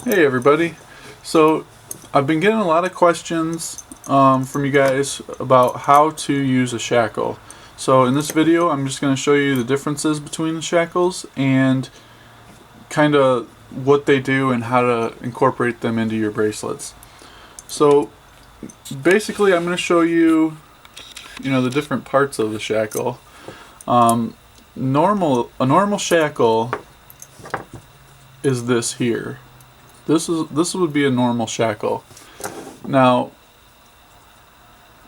Hey everybody. So I've been getting a lot of questions from you guys about how to use a shackle. So in this video I'm just going to show you the differences between the shackles and kind of what they do and how to incorporate them into your bracelets. So basically I'm going to show you the different parts of the shackle. A normal shackle is this here. This would be a normal shackle. Now,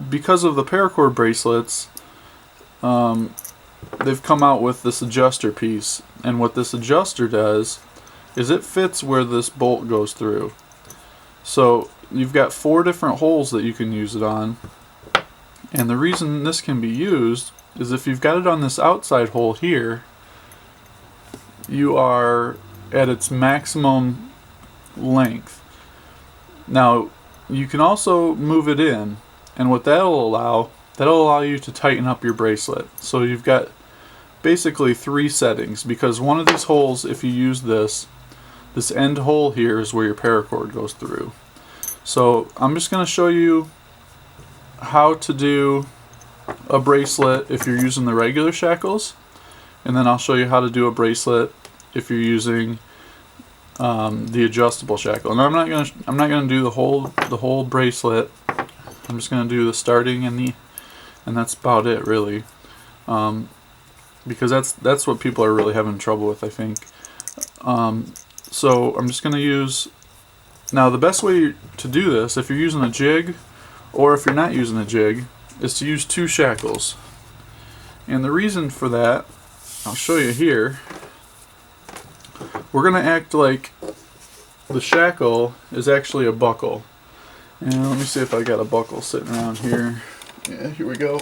because of the Paracord bracelets, they've come out with this adjuster piece, and what this adjuster does is it fits where this bolt goes through. So you've got 4 different holes that you can use it on, and the reason this can be used is if you've got it on this outside hole here, you are at its maximum length. Now you can also move it in, and what that'll allow you to tighten up your bracelet. So you've got basically 3 settings, because one of these holes, if you use this end hole here, is where your paracord goes through. So I'm just going to show you how to do a bracelet if you're using the regular shackles, and then I'll show you how to do a bracelet if you're using the adjustable shackle. And I'm not gonna do the whole bracelet. I'm just gonna do the starting and that's about it, really, because that's what people are really having trouble with, I think. So I'm just gonna use, now the best way to do this, if you're using a jig or if you're not using a jig, is to use 2 shackles. And the reason for that, I'll show you here. We're going to act like the shackle is actually a buckle. And let me see if I got a buckle sitting around here. Yeah, here we go.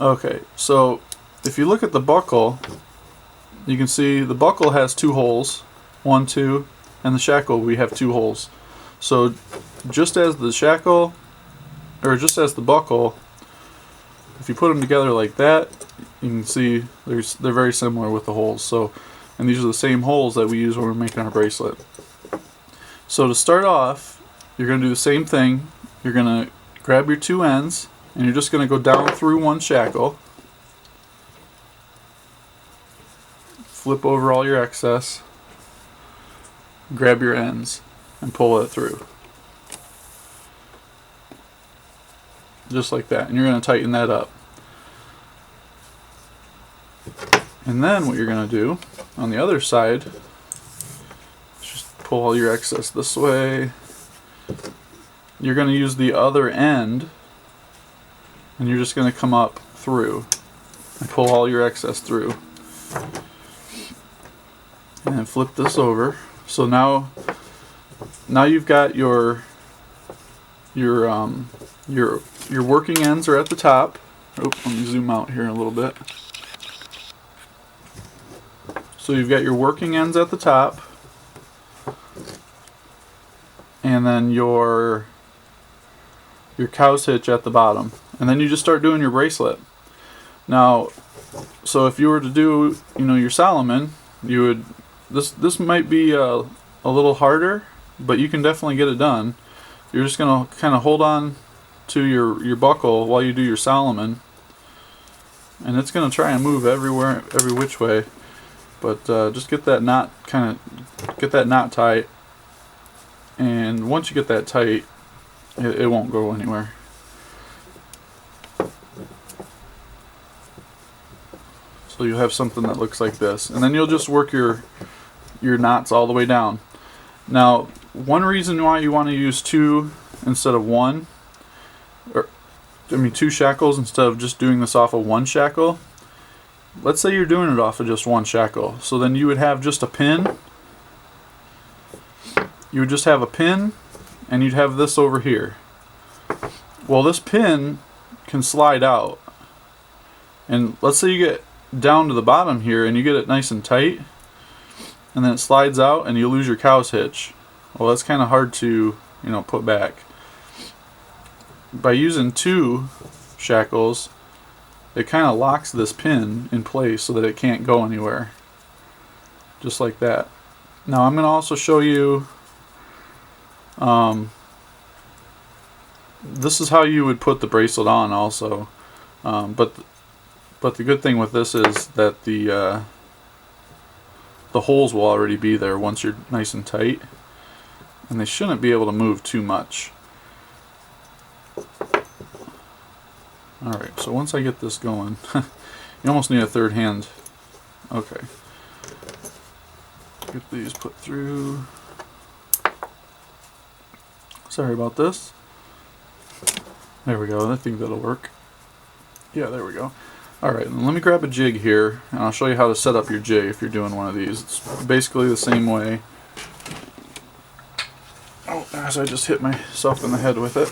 Okay, so if you look at the buckle, you can see the buckle has 2 holes, 1, 2, and the shackle, we have 2 holes. So just as the shackle, or just as the buckle, if you put them together like that, you can see they're very similar with the holes. So, and these are the same holes that we use when we're making our bracelet. So to start off, you're going to do the same thing. You're going to grab your 2 ends, and you're just going to go down through 1 shackle, flip over all your excess, grab your ends, and pull it through. Just like that. And you're going to tighten that up. And then what you're going to do on the other side is just pull all your excess this way. You're going to use the other end, and you're just going to come up through and pull all your excess through. And then flip this over. So now you've got your working ends are at the top. Oh, let me zoom out here a little bit. So you've got your working ends at the top, and then your cow's hitch at the bottom, and then you just start doing your bracelet. Now, so if you were to do your Solomon, you would this might be a little harder, but you can definitely get it done. You're just gonna kind of hold on to your buckle while you do your Solomon, and it's gonna try and move everywhere, every which way. But just get that knot tight, and once you get that tight, it won't go anywhere. So you'll have something that looks like this, and then you'll just work your knots all the way down. Now, one reason why you want to use 2 instead of 1, or 2 shackles instead of just doing this off of 1 shackle. Let's say you're doing it off of just 1 shackle. So then you would have just a pin. You would just have a pin, and you'd have this over here. Well, this pin can slide out. And let's say you get down to the bottom here and you get it nice and tight, and then it slides out and you lose your cow's hitch. Well, that's kind of hard to put back. By using 2 shackles, it kind of locks this pin in place so that it can't go anywhere. Just like that. Now I'm going to also show you, this is how you would put the bracelet on also, but the good thing with this is that the holes will already be there once you're nice and tight, and they shouldn't be able to move too much. Alright, so once I get this going, you almost need a third hand. Okay. Get these put through. Sorry about this. There we go, I think that'll work. Yeah, there we go. Alright, let me grab a jig here, and I'll show you how to set up your jig if you're doing one of these. It's basically the same way. Oh, as I just hit myself in the head with it.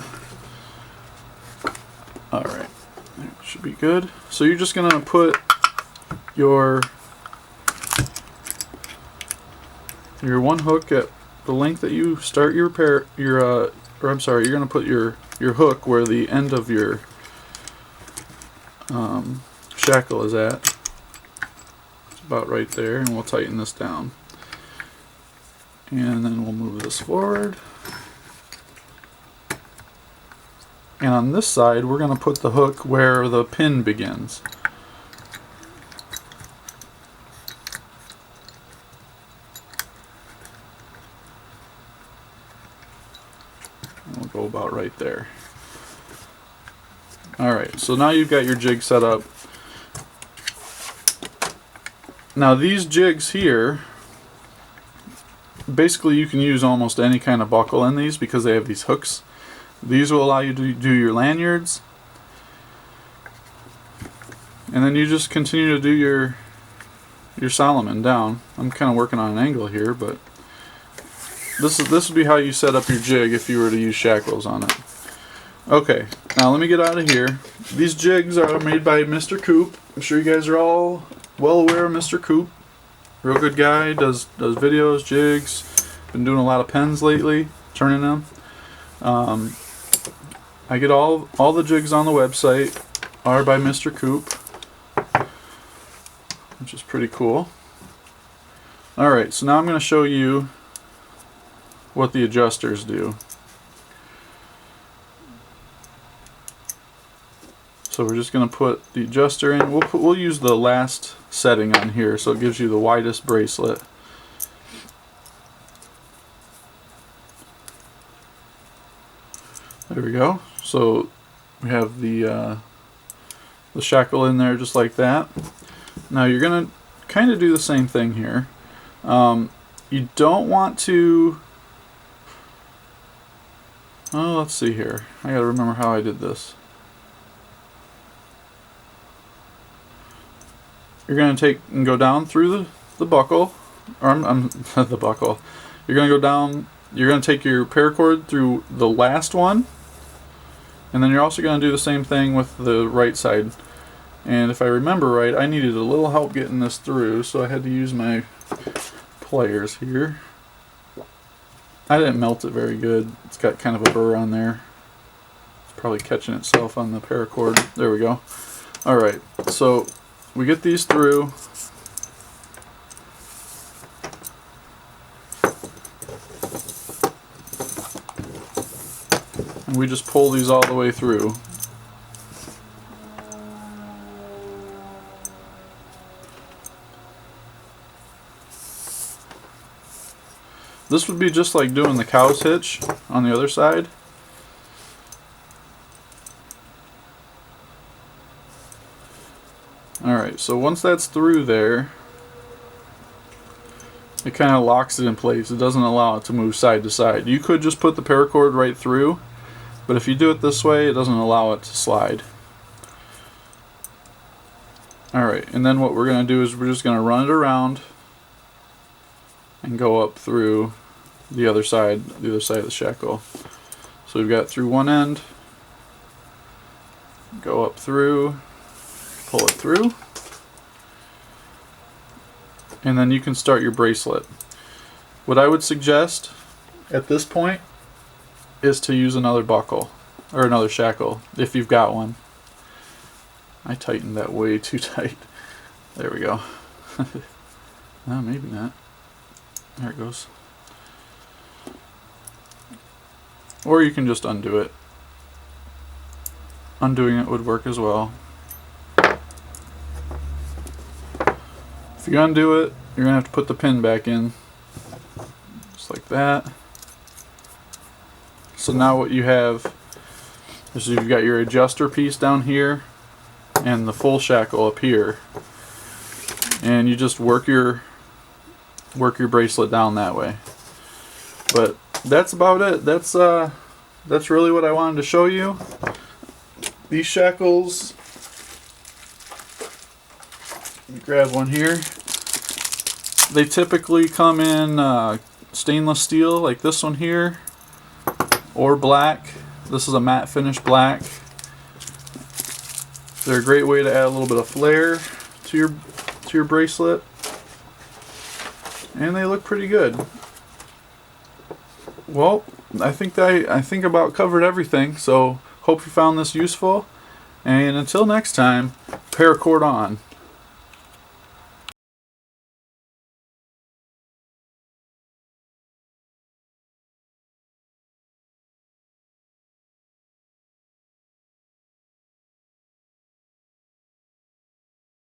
Alright, should be good. So you're just going to put your one hook at the length that you start your you're going to put your hook where the end of your shackle is at. It's about right there, and we'll tighten this down. And then we'll move this forward. And on this side, we're going to put the hook where the pin begins. And we'll go about right there. Alright, so now you've got your jig set up. Now these jigs here, basically you can use almost any kind of buckle in these because they have these hooks. These will allow you to do your lanyards, and then you just continue to do your Solomon down. I'm kind of working on an angle here, but this would be how you set up your jig if you were to use shackles on it. Okay, now let me get out of here. These jigs are made by Mr. Coop. I'm sure you guys are all well aware of Mr. Coop. Real good guy, does videos, jigs. Been doing a lot of pens lately, turning them. I get all the jigs on the website are by Mr. Coop, which is pretty cool. Alright, so now I'm going to show you what the adjusters do. So we're just going to put the adjuster in. We'll use the last setting on here, so it gives you the widest bracelet. There we go. So we have the shackle in there just like that. Now you're going to kind of do the same thing here. You don't want to... Oh, let's see here. I gotta remember how I did this. You're going to take and go down through the buckle, or the buckle. You're going to go down, you're going to take your paracord through the last one, and then you're also going to do the same thing with the right side. And if I remember right, I needed a little help getting this through, so I had to use my pliers here. I didn't melt it very good. It's got kind of a burr on there. It's probably catching itself on the paracord. There we go. Alright, so we get these through. And we just pull these all the way through. This would be just like doing the cow's hitch on the other side. Alright, so once that's through there, it kind of locks it in place. It doesn't allow it to move side to side. You could just put the paracord right through, but if you do it this way, it doesn't allow it to slide. Alright, and then what we're going to do is we're just going to run it around and go up through the other side of the shackle. So we've got through one end, go up through, pull it through, and then you can start your bracelet. What I would suggest at this point is to use another buckle or another shackle if you've got one. I tightened that way too tight. There we go. No, maybe not. There it goes. Or you can just undo it. Undoing it would work as well. If you undo it, you're going to have to put the pin back in. Just like that. So now what you have is you've got your adjuster piece down here and the full shackle up here. And you just work your bracelet down that way. But that's about it. That's really what I wanted to show you. These shackles, let me grab one here. They typically come in stainless steel like this one here, or black. This is a matte finish black. They're a great way to add a little bit of flair to your bracelet, and they look pretty good. Well, I think about covered everything, so hope you found this useful, and until next time, paracord on.